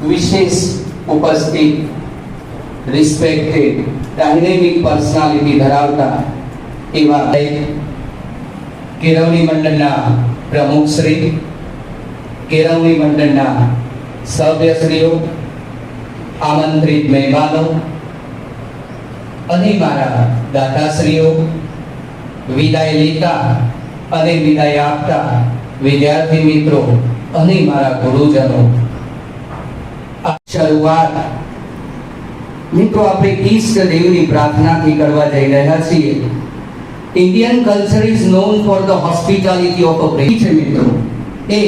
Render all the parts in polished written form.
विशेष उपस्थित respected dynamic personality धरावता एवा केळवणी मंडळना प्रमुख श्री, केळवणी मंडळना सभ्यश्रीओ, आमंत्रित મહેમાનો અને મારા દાતાશ્રીઓ, વિદાય લેતા અને વિદાય આપતા વિદ્યાર્થી મિત્રો અને મારા ગુરુજનો, શરૂઆત મિત્રો આપણે ઈષ્ટ દેવની પ્રાર્થનાથી કરવા જઈ રહ્યા છીએ. Indian culture is known for the hospitality of a પ્રેમ છે મિત્રો. એ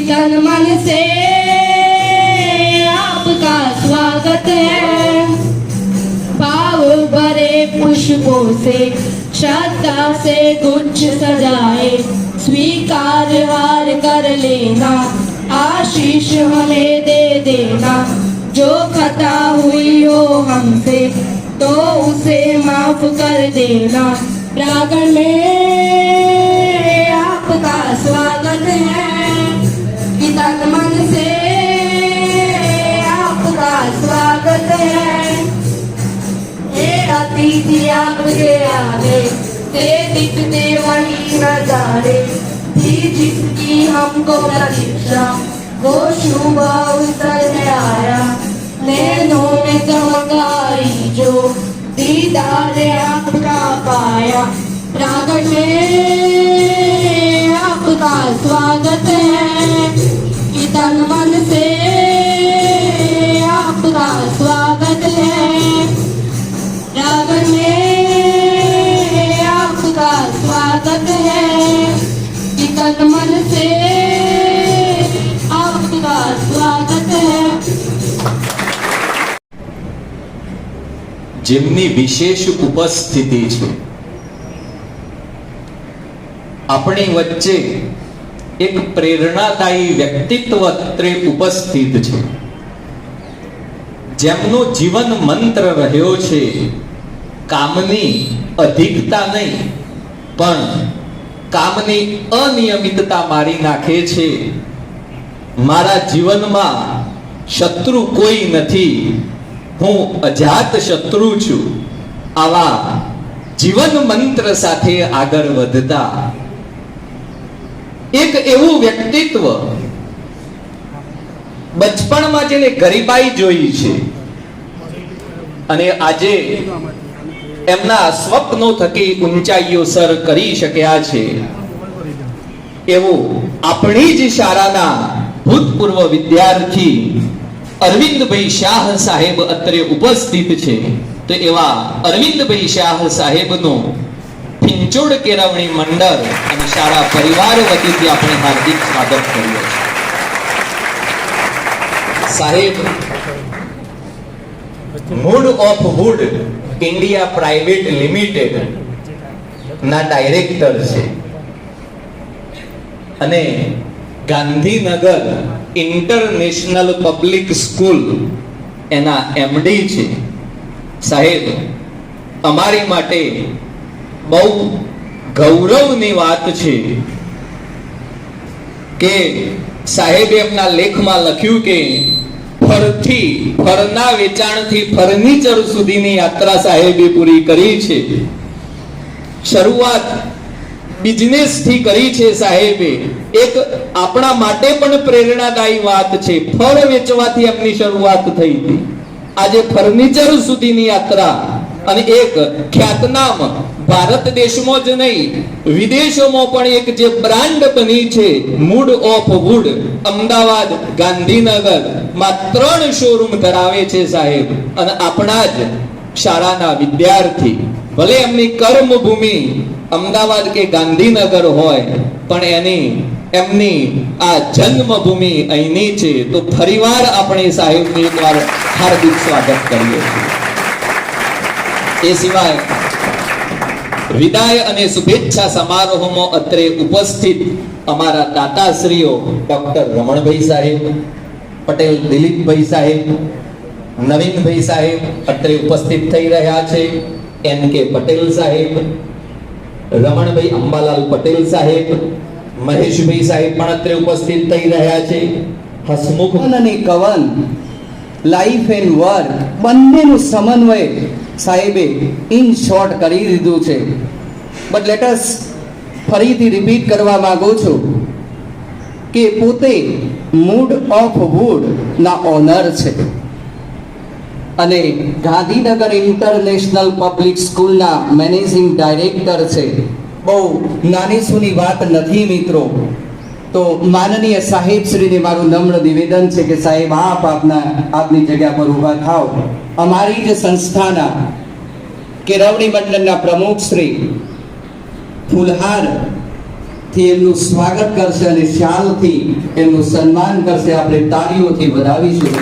तन मन से आपका स्वागत है। भाव भरे पुष्पों से श्रद्धा से गुच्छ सजाए, स्वीकार हार कर लेना, आशीष हमें दे देना। जो खता हुई हो हमसे तो उसे माफ कर देना। प्रांगण में आपका स्वागत है कि तन मन से आपका स्वागत है। हे अतिथि आपके आगे से दिखते वही नजारे थी जिसकी हमको प्रतीक्षा, वो शुभ अवसर में आया। नैनों में चमक आई जो दीदार आपका पाया। प्रांगण में आपका स्वागत है कि तन मन से आपका स्वागत है। प्रांगण में आपका स्वागत है कि तन मन से आपका स्वागत है। જેમની વિશેષ ઉપસ્થિતિ છે, આપણી વચ્ચે એક પ્રેરણાદાયી વ્યક્તિત્વ અત્રે ઉપસ્થિત છે, જેમનો જીવન મંત્ર રહ્યો છે કામની અધિકતા નહીં પણ કામની અનિયમિતતા મારી નાખે છે। મારા જીવનમાં શત્રુ કોઈ નથી, હું અજાત શત્રુ છું। આવા જીવન મંત્ર સાથે આગળ વધતા એક એવું વ્યક્તિત્વ, બચપણમાં જેને ગરીબાઈ જોઈ છે અને આજે એમના સ્વપ્નો થકી ઊંચાઈઓ સર કરી શક્યા છે, એવું આપણી જ શાળાના ભૂતપૂર્વ વિદ્યાર્થી અરવિંદભાઈ શાહ સાહેબ અત્રે ઉપસ્થિત છે। તો એવા અરવિંદભાઈ શાહ સાહેબનો પિંચોડ કેળવણી મંડળ અને શાળા પરિવાર વતીથી આપણે હાર્દિક સ્વાગત કરીએ છીએ। સાહેબ mood of wood India private limited ના ડાયરેક્ટર છે અને ગાંધીનગર ઇન્ટરનેશનલ પબ્લિક સ્કૂલ એના એમડી છે। સાહેબ, અમારી માટે બહુ ગૌરવની વાત છે કે સાહેબે એમના લેખમાં લખ્યું કે ફરના વેચાણથી ફર્નિચર સુધીની યાત્રા સાહેબે પૂરી કરી છે। શરૂઆત બિઝનેસ થી કરી છે સાહેબે। એક આપણા માટે પણ પ્રેરણાદાયી વાત છે, ફળ વેચવાથી એમની શરૂઆત થઈ હતી, આજે ફર્નિચર સુધીની યાત્રા અને એક ખ્યાતનામ ભારત દેશમાં જ નહીં વિદેશોમાં પણ એક જે બ્રાન્ડ બની છે mood of wood, Ahmedabad Gandhinagar માં 3 શોરૂમ ધરાવે છે સાહેબ। અને આપણા જ શાળાના વિદ્યાર્થી, ભલે એમની કર્મભૂમિ અમદાવાદ કે ગાંધીનગર હોય પણ એમની આ જન્મભૂમિ અહીંની છે, તો ફરીવાર આપણે સાહેબનું એકવાર હાર્દિક સ્વાગત કરીએ છીએ। એ સિવાય વિદાય અને શુભેચ્છા સમારોહમાં અત્રે ઉપસ્થિત અમારા દાતાશ્રીઓ ડોક્ટર રમણભાઈ સાહેબ, પટેલ દિલીપભાઈ સાહેબ, નવીનભાઈ સાહેબ અત્રે ઉપસ્થિત થઈ રહ્યા છે। એન કે પટેલ સાહેબ, રમણભાઈ અંબાલાલ પટેલ સાહેબ, મહેશભાઈ સાહેબ પણ અત્રે ઉપસ્થિત થઈ રહ્યા છે। હસમુખ અને કવન, લાઈફ એન્ડ વર્ક બંનેનું સમન્વય સાહેબે ઇન શોર્ટ કરી દીધું છે। બટ લેટ અસ ફરીથી રિપીટ કરવા માંગુ છું કે પોતે મૂડ ઓફ વુડ ના ઓનર છે અને ગાંધીનગર ઇન્ટરનેશનલ પબ્લિક સ્કૂલના મેનેજિંગ ડાયરેક્ટર છે। બહુ નાની સૂની વાત નથી મિત્રો। તો માનનીય સાહેબ શ્રીને મારું નમ્ર નિવેદન છે કે સાહેબ આપની જગ્યા પર ઊભા થાવ। અમારી જ સંસ્થાના કેળવણી મંડળના પ્રમુખ શ્રી ફૂલહાર થી એમનું સ્વાગત કરશે અને શાલથી એમનું સન્માન કરશે. આપણે તાળીઓથી વધાવીશું.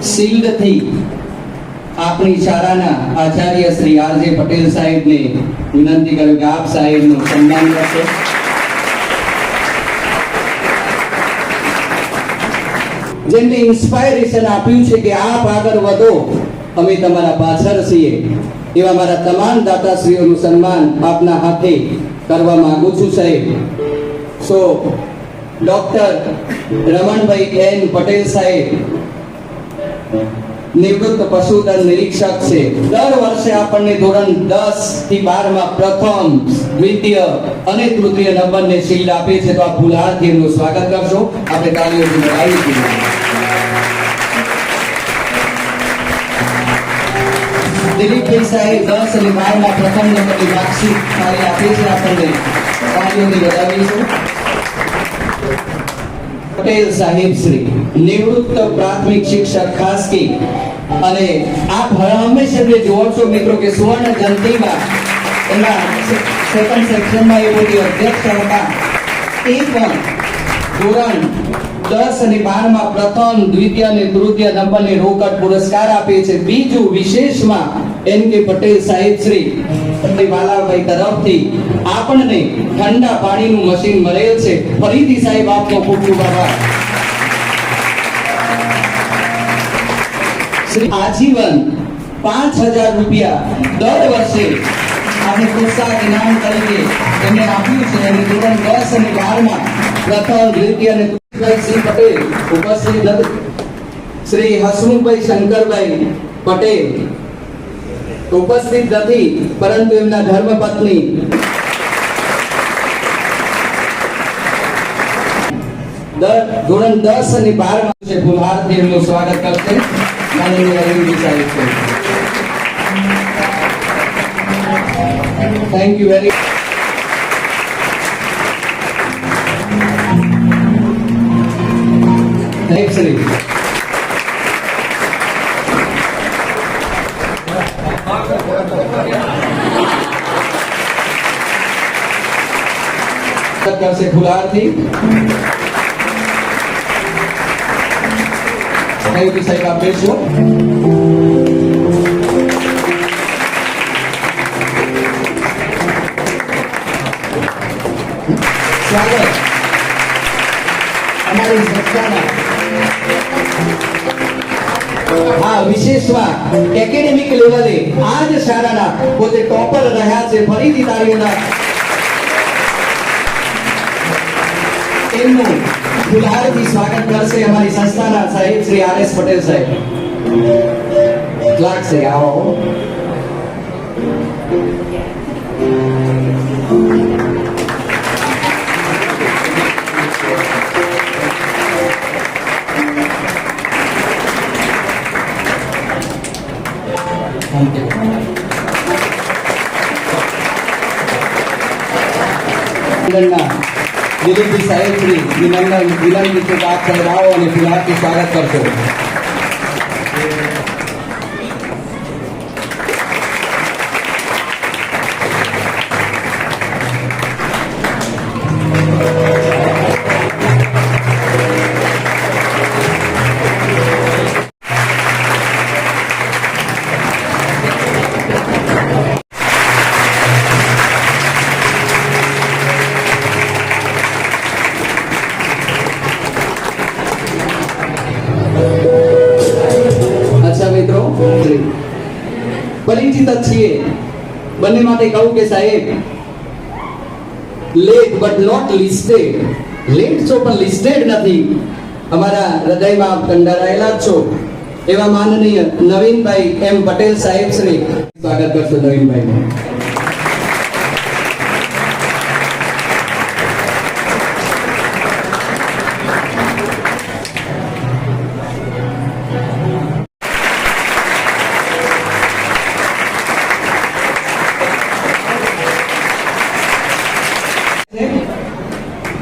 શિલ્ડથી આપણી શાળાના આચાર્ય શ્રી આર.જે. પટેલ સાહેબને વિનંતી કરું કે આપ સાહેબનું સન્માન કરશો. જેમને ઇન્સ્પાયરેશન આપ્યું છે કે આપ આગળ વધો, અમે તમારા પાછળ છીએ, એવા મારા તમામ દાતાશ્રીઓનું સન્માન આપના હાથે કરવા માંગુ છું સાહેબ. સો ડોક્ટર રમણભાઈ એન પટેલ સાહેબ નિવૃત્ત પશુધન નિરીક્ષક છે. દર વર્ષે આપણને ધોરણ 10 થી 12 માં પ્રથમ, દ્વિતીય અને તૃતીય નંબરને શિલ્ડ આપે છે. તો આ ફુલહારથી એમનું સ્વાગત કરશો. આપણે તાળીઓથી વધાવીશું. દિલીપભાઈ સાહેબ 10 અને 12 માં પ્રથમ નંબરની માર્કશીટ તાળી આપે છે. આપણને તાળીઓથી વધાવીશું. પટેલ સાહેબ શ્રી નિવૃત્ત પ્રાથમિક શિક્ષક ખાસકી, અને આપ હંમેશા જે જોવો છો મિત્રો કે સુવર્ણ જયંતિમાં એના સેકન્ડ સેક્શનમાં એ બધી અધ્યક્ષ હતા. એ પણ ધોરણ 10 અને 12 માં પ્રથમ, દ્વિતીય અને તૃતીય નંબરને રોકડ પુરસ્કાર આપે છે. બીજું વિશેષમાં એન.કે. પટેલ સાહેબ શ્રી વાલાભાઈ તરફથી આપણને ઠંડા પાણીનું મશીન મળેલ છે. ફરીથી સાહેબ આપનો ખૂબ ખૂબ આભાર. શ્રી આજીવન 5000 રૂપિયા દર વર્ષે આજે પ્રોત્સાહન ઇનામ તરીકે એમને આપ્યું છે. અને ધોરણ 10 અને 12 માં પ્રથમ, દ્વિતીય અને તૃતીય શ્રી પટેલ ઉપસ્થિત નથી. શ્રી હસમુખભાઈ શંકરભાઈ પટેલ ઉપસ્થિત નથી, પરંતુ એમના ધર્મપત્ની ધોરણ 10 અને 12 માં છે. ફુલહારથી એમનું સ્વાગત કરશે માનનીય અરવિંદ સાહેબ. થેન્ક યુ વેરી સાહેબ શ્રી કરશે ફુલહારથી. થેન્ક યુ સાહેબ. આપ બેસો. સ્વાગત અમારી સંસ્થાના વિશેષમાં એકેડેમિક લેવલે આ જ શાળાના પોતે ટોપર રહ્યા છે. ફરીથી તાળીઓના એમનું ફુલહારથી સ્વાગત કરશે અમારી સંસ્થાના સાહેબ શ્રી આર.એસ. પટેલ સાહેબ. લાગશે આવો. દિલીપજી સાહેબ શ્રી વિનંતી છે કે આપ સાહેબ આવો અને ફુલહારથી સ્વાગત કરશો. પરિચિત છીએ બંને માટે કહું કે સાહેબ late but not listed. Late છો પણ લિસ્ટેડ નથી. અમારા હૃદયમાં આપ કંડારાયેલા છો. એવા માનનીય નવીનભાઈ એમ પટેલ સાહેબ શ્રી સ્વાગત કરશો. નવીનભાઈ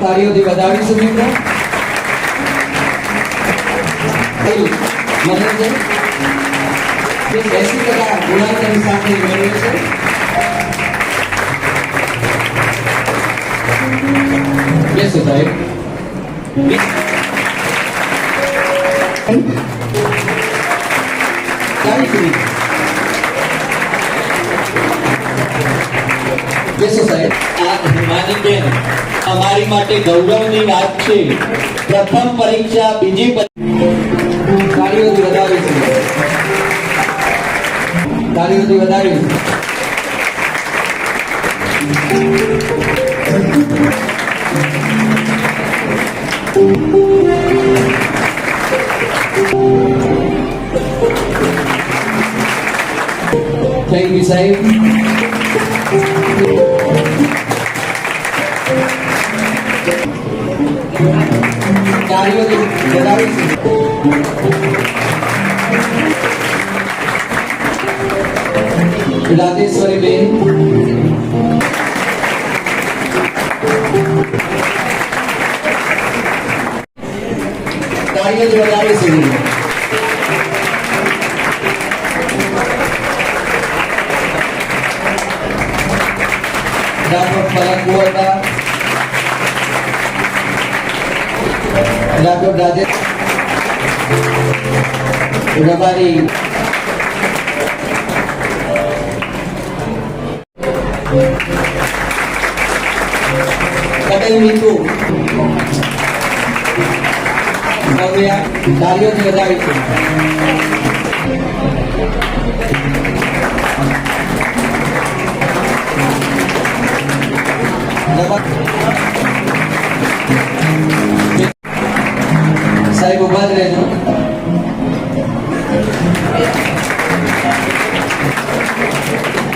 તાળીઓથી વધાવીશું મિત્રો. મદદ છે જે 80% ગુણાંકની સાથે મેળવે છે. બેસો સાહેબ. બેસો સાહેબ. આ હિમાનીબેન, અમારી માટે ગૌરવની વાત છે. પ્રથમ પરીક્ષા, બીજી તાળીઓથી વધાવીશું. તાળીઓથી વધાવીશું. થેન્ક યુ સાહેબ. તાળીઓથી વધાવીશું. રાજેશ્વરી બેન, તાળીઓથી વધાવીશું. ડોક્ટર પલક ગોરડા, ડોક્ટર રાજેશ રબારી, પટેલ મીતુ, ભવ્યા. તાળીઓથી વધાવીશું. સાહેબ ઉભા જ રહેજો.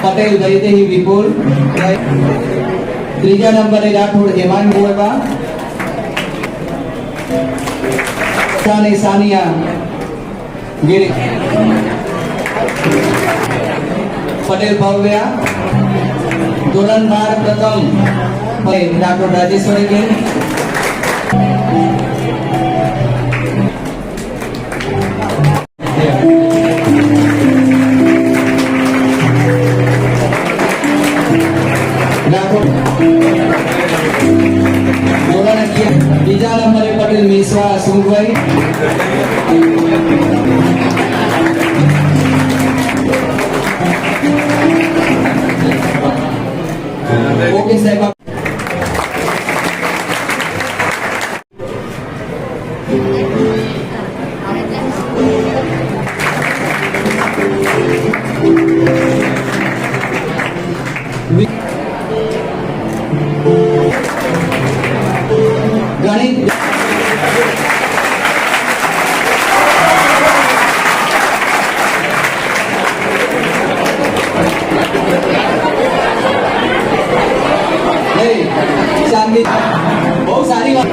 પટેલ વૈદેહી વિપુલ. ત્રીજા નંબરે રાઠોડ હેમાન ગોરબા. સાની સાનિયા ગીરી. પટેલ ભવ્યા. ધોરણ 12 પ્રથમ રાઠોડ રાજેશ્વરી બેન. બીજા નંબરે પટેલ મિશ્રા સુંગભાઈ. ઓકે સાહેબ. ગણિત શાંતિ. બહુ સારી વાત.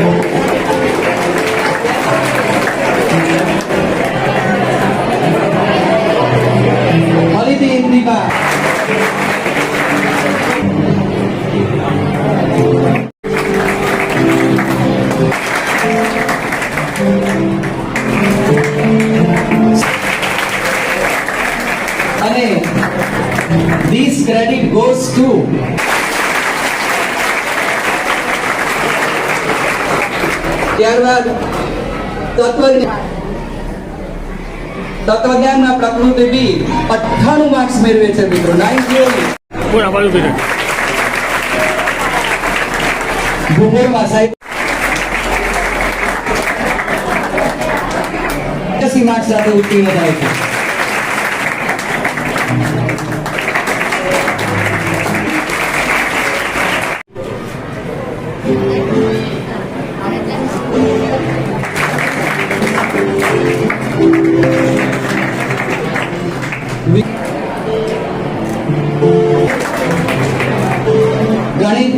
ફરીથી ઇન્દિકા. અને this credit goes to ત્યારબાદ તત્વજ્ઞાનના પ્રકૃતિ બી 98 માર્ક્સ મેળવે છે મિત્રો. 90. ભૂગોળમાં સાહેબ 80 માર્ક્સ સાથે ઉત્તીર્ણ થાય છે. ગણિત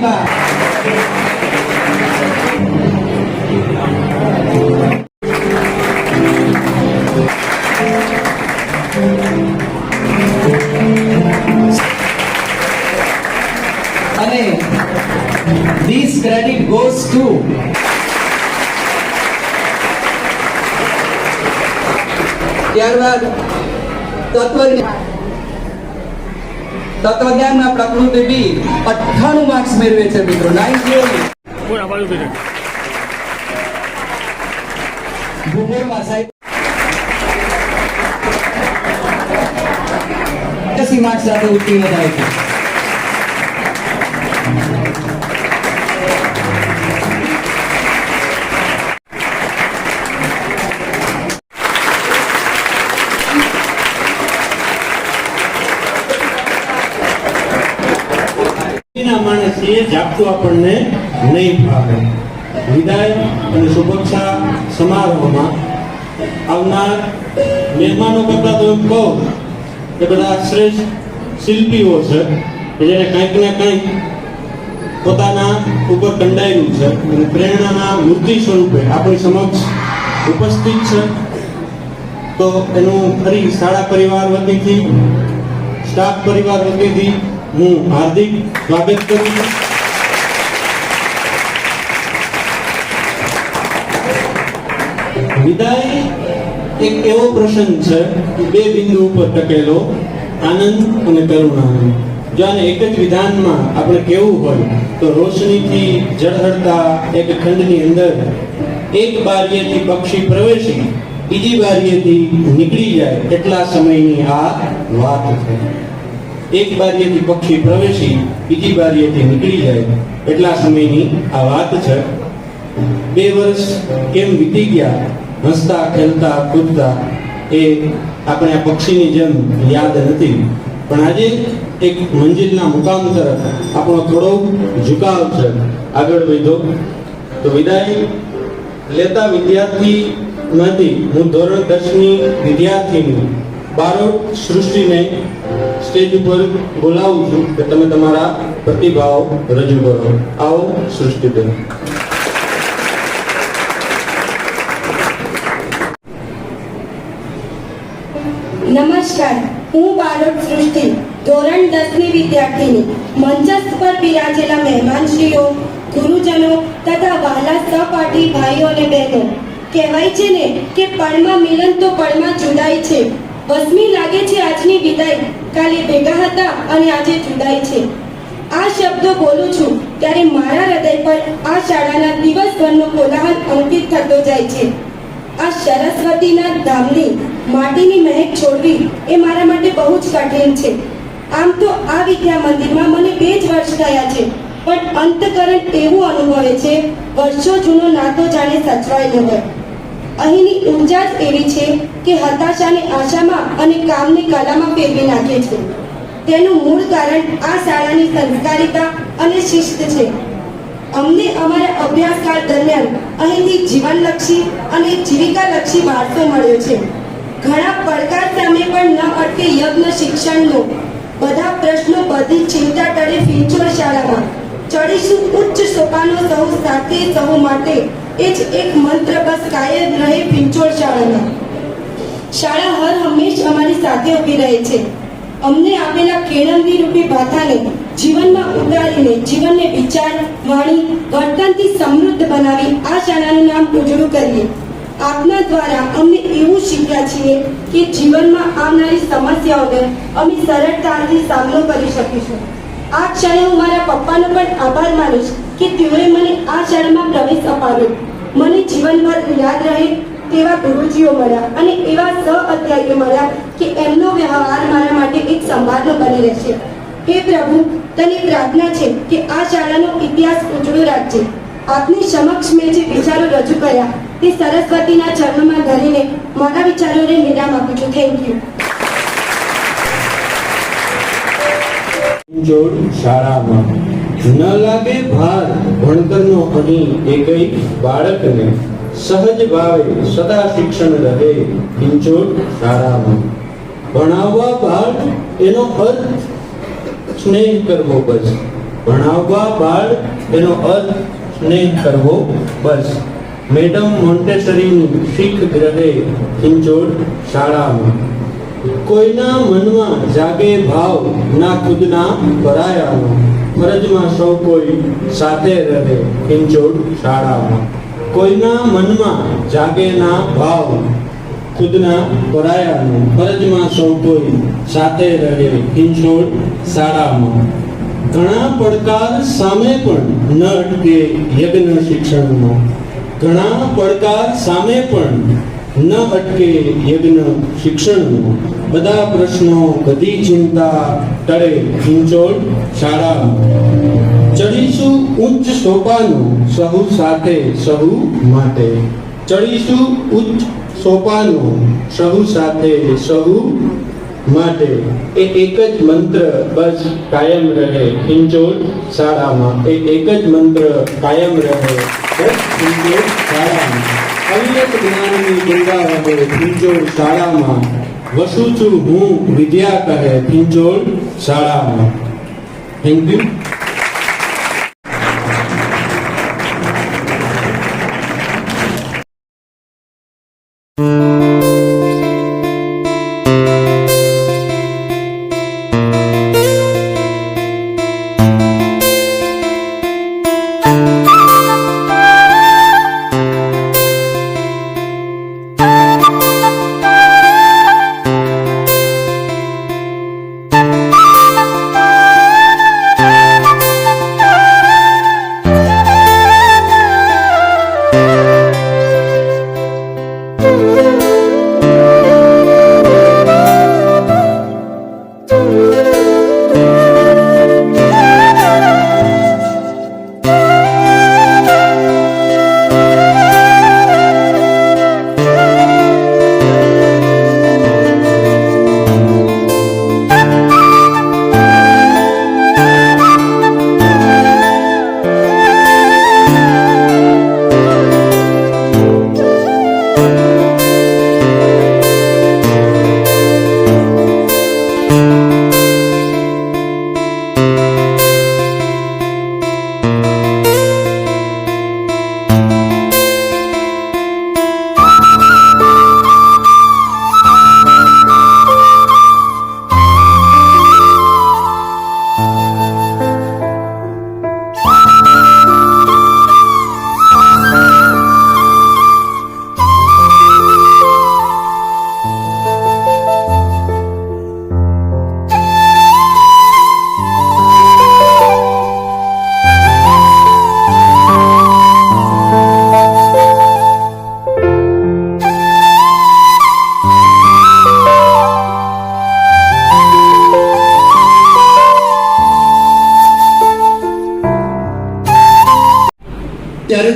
બા. અને this credit goes to ત્યારબાદ તત્વજ્ઞાનના પ્રકૃતિ બી 98 માર્ક્સ મેળવે છે મિત્રો. 90. ભૂગોળમાં સાહેબ 80 માર્ક્સ સાથે ઉત્તીર્ણ થાય છે. માણસ એ જાગતું આપણને નહીં ફાવે. વિદાય અને શુભેચ્છા સમારોહમાં આવનાર મહેમાનો કરતા તો એમ કહું કે બધા શ્રેષ્ઠ શિલ્પીઓ છે કે જેને કંઈક ને કંઈક પોતાના ઉપર કંડાયેલું છે અને પ્રેરણાના મૂર્તિ સ્વરૂપે આપણી સમક્ષ ઉપસ્થિત છે. તો એનું ફરી શાળા પરિવાર વતીથી, સ્ટાફ પરિવાર વતીથી હું હાર્દિક સ્વાગત કરું છું. વિદાય એક એવો પ્રસંગ છે કે બે બિંદુ ઉપર ટકેલો આનંદ અને કરુણા. જો આને એક જ વિધાનમાં આપણે કેવું હોય તો રોશનીથી ઝળહળતા એક ખંડની અંદર એક બારીએથી પક્ષી પ્રવેશી બીજી બારીએથી નીકળી જાય એટલા સમયની આ વાત છે. એક બારીએથી પક્ષી પ્રવેશી બીજી બારીએથી નીકળી જાય એટલા સમયની આ વાત છે. 2 વર્ષ કેમ વીતી ગયા હસતા ખેલતા કૂદતા એ આપણે આ પક્ષીની જેમ યાદ નથી, પણ આજે એક મંજિલના મુકામ તરફ આપણો થોડો ઝુકાવ છે, આગળ વધો. તો વિદાય લેતા વિદ્યાર્થી નથી, હું ધોરણ 10ની વિદ્યાર્થીની બારોટ સૃષ્ટિને સ્ટેજ ઉપર બોલાવું છું કે તમે તમારા પ્રતિભાવ રજૂ કરો. આવો સૃષ્ટિબેન. નમસ્કાર, હું બારોટ સૃષ્ટિ ધોરણ 10ની વિદ્યાર્થીની. મંચસ્થ પર બિરાજેલા મહેમાનશ્રીઓ, ગુરુજનો તથા વહાલા સહપાઠી ભાઈઓ અને બહેનો, કહેવાય છે ને કે પળમાં મિલન તો પળમાં જુદાઈ છે. વસમી લાગે છે આજની વિદાય, કાલે ભેગા હતા અને આજે જુદાઈ છે. આ શબ્દો બોલું છું ત્યારે મારા હૃદય પર આ શાળાના દિવસભરનો કોલાહલ અંકિત થતો જાય છે. આ સરસ્વતીના ધામની માટીની મહેક છોડવી એ મારા માટે બહુ જ કઠિન છે. આમ તો આ વિદ્યા મંદિરમાં મને 2 જ વર્ષ થયા છે, પણ અંતકરણ એવું અનુભવે છે વર્ષો જૂનો નાતો જાણે સચવાયેલો હોય. અહીંની ઊર્જા જ એવી છે કે હતાશાને આશામાં અને કામને કલામાં ફેરવી નાખે છે. તેનું મૂળ કારણ આ શાળાની સંસ્કારિતા અને શિસ્ત છે. અમને અમારા અભ્યાસકાળ દરમિયાન અહીંથી જીવનલક્ષી અને જીવિકાલક્ષી વારસો મળ્યો છે. ઘણા પડકાર સામે પણ ન અટકે યજ્ઞ શિક્ષણનો. બધા પ્રશ્નો, બધી ચિંતા ટળે ફિંચોળ શાળામાં. ચડીશું ઉચ્ચ સોપાનો સૌ સાથે સૌ માટે, એ જ એક મંત્ર બસ કાયમ રહે ફિંચોળ શાળામાં. શાળા હર હંમેશ અમારી સાથે ઊભી રહે છે. અમને આપેલા કેળવણી રૂપી ભાથાને જીવનમાં ઉતારીને જીવનને વિચાર, વાણી, વર્તનથી સમૃદ્ધ બનાવી આ શાળાનું નામ ઉજળું કરીએ. આપના દ્વારા અમને એવું શીખ્યા છીએ કે જીવનમાં આવનારી સમસ્યાઓને અમે સરળતાથી સામનો કરી શકીશું. આ ક્ષણે હું મારા પપ્પાનો પણ આભાર માનીશ કે તેઓએ મને આ શાળામાં પ્રવેશ અપાવ્યો. મને જીવનભર યાદ રહે તેવા ગુરુજીઓ મળ્યા અને એવા સહ અધ્યાયીઓ મળ્યા કે એમનો વ્યવહાર મારા માટે એક સંવાદનો બની રહેશે. હે પ્રભુ, તને પ્રાર્થના છે કે આ શાળાનો ઇતિહાસ ઉજળો રાખજે. આપની સમક્ષ મેં જે વિચારો રજૂ કર્યા તે સરસ્વતીના ચરણોમાં ધરીને મારા વિચારોને વિરામ આપું છું. Thank you. જોડ શાળામાં ન લાગે ભાર ભણતરનો અહીં એકેય બાળકને, સહજ ભાવે સદા શિક્ષણ રહે પિંચોડ શાળામાં. ભણાવવા ભાર એનો અર્થ સ્નેહ કરવો બસ, ભણાવવા બાળ એનો અર્થ સ્નેહ કરવો બસ. મેડમ મોન્ટેસરીની શીખ રહે હિંચોળ શાળામાં. કોઈના મનમાં જાગે ભાવ ના ખુદના પરાયાનો, ફરજમાં સૌ કોઈ સાથે રહે હિંચોળ શાળામાં. કોઈના મનમાં જાગે ના ભાવ ખુદના પરાયાનો, ફરજમાં સૌ કોઈ સાથે રહે હિંચોળ શાળામાં. ઘણા પડકાર સામે પણ ન અટકે યજ્ઞ શિક્ષણમાં. ઘણા પડકાર સામે પણ ન અટકે યજ્ઞ શિક્ષણમાં. બધા પ્રશ્નો બધી ચિંતા ટળે હિંચોળ શાળામાં. ચડીશું ઉચ્ચ સોપાનો સહુ સાથે સહુ માટે. ચડીશું ઉચ્ચ સોપાનો સહુ સાથે સહુ માટે. એ એક જ મંત્ર બસ કાયમ રહે હિંચોળ શાળામાં. એ એક જ મંત્ર કાયમ રહે બસ હિંચોળ શાળામાં. અવિરત જ્ઞાનની ગંગા વહે હિંચોળ શાળામાં. વસું છું હું વિદ્યા કહે હિંચોળ શાળામાં. Thank you.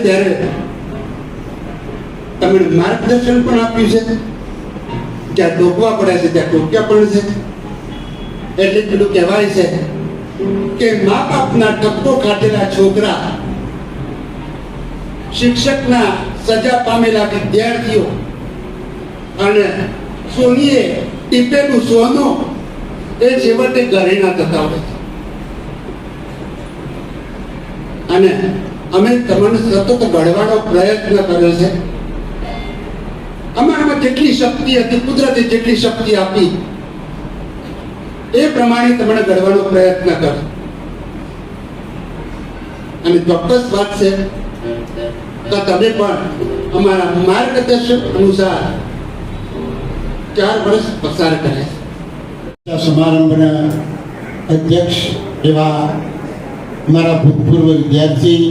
ત્યારે તમે માર્ગદર્શન પણ આપ્યું છે. જ્યાં ટોકવા પડે છે ત્યાં ટોક્યા પણ છે. એટલે પેલું કહેવાય છે કે મા બાપના ટપકો ખાધેલા છોકરા, શિક્ષકના સજા પામેલા વિદ્યાર્થીઓ અને સોનીએ ટીપેલું સોનું એ છેવટે ઘરેણા થતા હોય છે. અને અમે તમને સતત ઘડવાનો પ્રયત્ન કર્યો છે. અમારામાં જેટલી શક્તિ હતી, કુદરતે જેટલી શક્તિ આપી એ પ્રમાણે તમને ઘડવાનો પ્રયત્ન કર્યો. અને ચોક્કસ વાત છે કે તમે પણ અમારા માર્ગદર્શન અનુસાર 4 વર્ષ પસાર કર્યા. સમારંભના અધ્યક્ષ એવા મારા ભૂતપૂર્વ વિદ્યાર્થી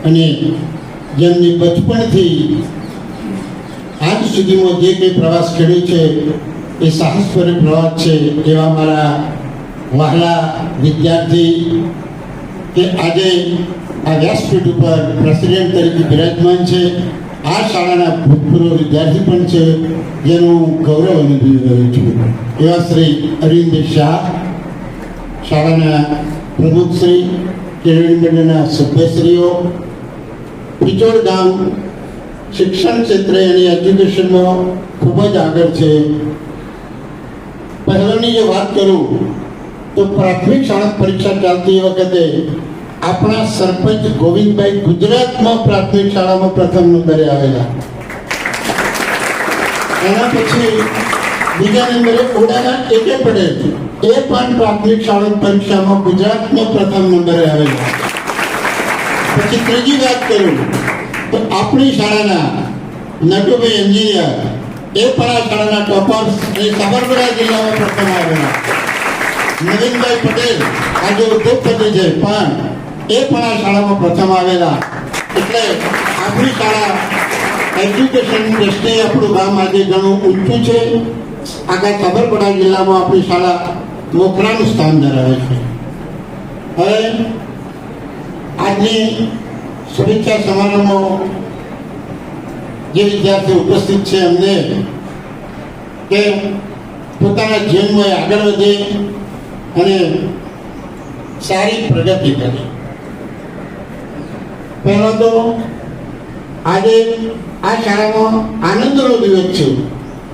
અને જેમની બચપણથી આજ સુધીમાં જે કંઈ પ્રવાસ કર્યો છે એ સાહસભર્યો પ્રવાસ છે એવા મારા વહાલા વિદ્યાર્થી કે આજે આ વ્યાસપીઠ ઉપર પ્રેસિડેન્ટ તરીકે બિરાજમાન છે. આ શાળાના ભૂતપૂર્વ વિદ્યાર્થી પણ છે, જેનું ગૌરવ અનુભવી રહ્યો છું. એવા શ્રી અરવિંદ શાહ, શાળાના પ્રમુખશ્રી, કેળવણી મંડળના સભ્યશ્રીઓ, પિચોડ ગામ શિક્ષણ ક્ષેત્રે અને એજ્યુકેશનમાં ખૂબ જ આગળ છે. પહેલાંની જે વાત કરું તો પ્રાથમિક શાળા પરીક્ષા ચાલતી વખતે આપણા સરપંચ ગોવિંદભાઈ ગુજરાતમાં પ્રાથમિક શાળામાં પ્રથમ નંબરે આવેલા. એના પછી બીજા નંબરે ઓડાના એકે પટેલ, એ પણ પ્રાથમિક શાળા પરીક્ષામાં ગુજરાતમાં પ્રથમ નંબરે આવેલા. પછી ત્રીજી વાત કરું તો આપણી શાળાના નટુભાઈ એન્જિનિયર, એ પણ આ શાળાના ટોપર્સ અને સાબરકાંઠા જિલ્લામાં પ્રથમ આવેલા. નવીનભાઈ પટેલ આજે ઉદ્યોગપતિ છે, પણ એ પણ આ શાળામાં પ્રથમ આવેલા. એટલે આપણી શાળા એજ્યુકેશનની દ્રષ્ટિએ આપણું ગામ આજે ઘણું ઊંચું છે. આખા સાબરકાંઠા જિલ્લામાં આપણી શાળા મોખરાનું સ્થાન ધરાવે છે. હવે આજની શુભેચ્છા સમારોહમાં જે વિદ્યાર્થીઓ ઉપસ્થિત છે એમને કે પોતાના જીવનમાં આગળ વધે અને સારી પ્રગતિ કરે. પહેલો તો આજે આ શાળામાં આનંદનો દિવસ છે,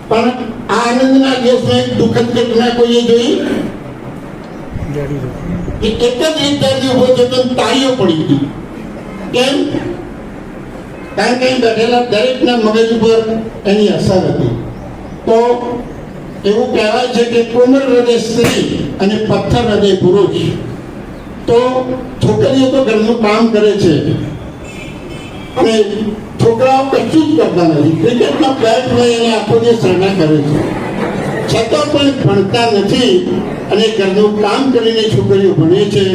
પણ આ આનંદના દિવસમાં એક દુઃખદ ઘટના કોઈએ જોઈ કે એક જ વિદ્યાર્થી ઉભો છે તો તાળીઓ પડી ગઈ. કેમ? કારણ કે બેઠેલા દરેકના મગજ ઉપર એની અસર હતી. તો એવું કહેવાય છે કે કોમળ હૃદય સ્ત્રી અને પથ્થર હૃદય પુરુષ. તો છોકરીઓ તો ઘરનું કામ કરે છે અને છોકરાઓ કશું જ કરતા નથી. ક્રિકેટમાં બેટ લઈ અને આખો દિવસ રમા કરે છે, છતાં પણ ભણતા નથી અને ઘરનું કામ કરીને છોકરીઓ ભણે છે.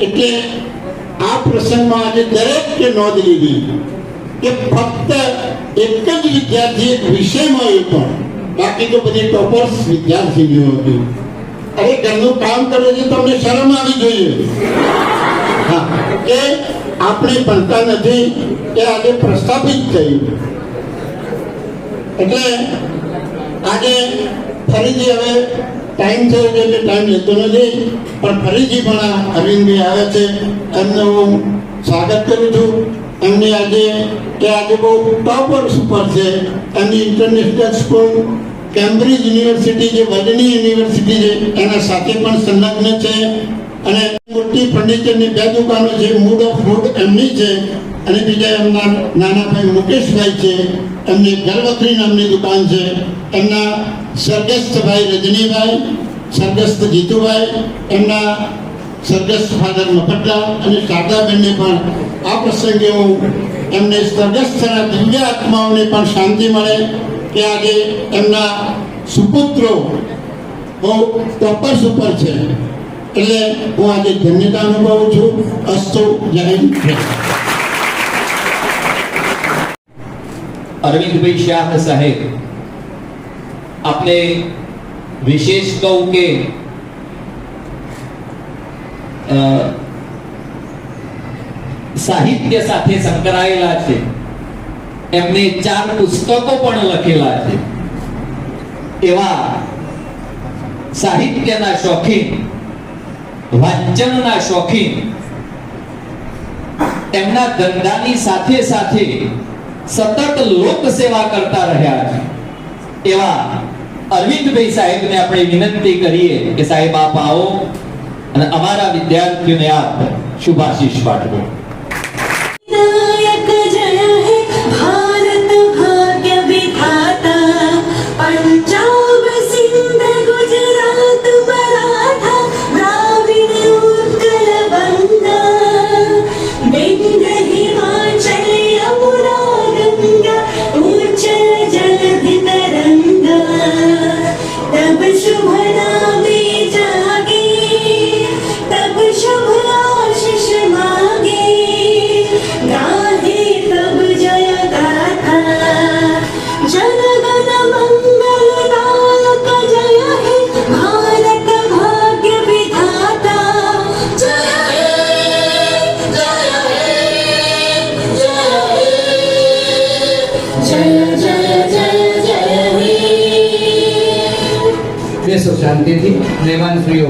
એટલે આ પ્રસંગમાં આજે દરેકે નોંધ લીધી કે ફક્ત એક જ વિદ્યાર્થી એક વિષયમાં એ પણ, બાકી તો બધી ટોપર્સ વિદ્યાર્થીઓ હતી. અરે ઘરનું કામ કરે છે તો અમને શરમ આવી જોઈએ. હા, કે આપણે ભણતા નથી એ આજે પ્રસ્થાપિત થયું. એટલે આજે ફરીથી હવે ટાઈમ થયો છે એટલે ટાઈમ લેતો નથી, પણ ફરીથી પણ આ અરવિંદભાઈ આવે છે, એમને હું સ્વાગત કરું છું. એમની આજે બહુ ટોપર્સ ઉપર છે. એમની ઇન્ટરનેશનલ સ્કૂલ કેમ્બ્રિજ યુનિવર્સિટી, જે વર્લ્ડની યુનિવર્સિટી છે, એના સાથે પણ સંલગ્ન છે. અને મોટી ફર્નિચરની 2 દુકાનો છે, મૂડ ઓફ વુડ એમની છે, અને બીજા એમના નાના ભાઈ મુકેશભાઈ છે, એમની ગર્વત્રી નામની દુકાન છે. એમના સ્વર્ગસ્થ ભાઈ રજનીભાઈ, સ્વર્ગસ્થ જીતુભાઈ, એમના સ્વર્ગસ્થ ફાધર મફતલાલ અને શારદાબેનને પણ આ પ્રસંગે હું એમને સ્વર્ગસ્થના દિવ્ય આત્માઓને પણ શાંતિ મળે કે આજે એમના સુપુત્રો બહુ ટોપર્સ ઉપર છે. એટલે હું આજે ધન્યતા અનુભવું છું. અસ્તુ, જય હિન્દ. અરવિંદભાઈ શાહ સાહેબ, આપણે વિશેષ કહું કે સાહિત્ય સાથે સંકળાયેલા છે. એમને 4 પુસ્તકો પણ લખેલા છે. એવા સાહિત્યના શોખીન, વાંચનના શોખીન, એમના ધંધાની સાથે સાથે સતત લોક સેવા કરતા રહ્યા છે. એવા અરવિંદભાઈ સાહેબને આપણે વિનંતી કરીએ કે સાહેબ આપ આવો અને અમારા વિદ્યાર્થીઓને આપ શુભાશીષ પાઠવો. नायक जय है भारत भाग्य विधाता, पंजाब सिंध गुजरात मराठा द्राविड़ उत्कल बंगा, विंध्य हिमाचल यमुना गंगा उच्चल जलधि तरंगा, तब शुभ नामे जागे, तब शुभ आशीष मांगे, गाहे तब जय गाथा, जनगण मंगलदायक जय हे भारत भाग्य विधाता, जय हे जय हे जय हे जय जय जय जय हे. બેસો શાંતિથી. મહેમાનશ્રીઓ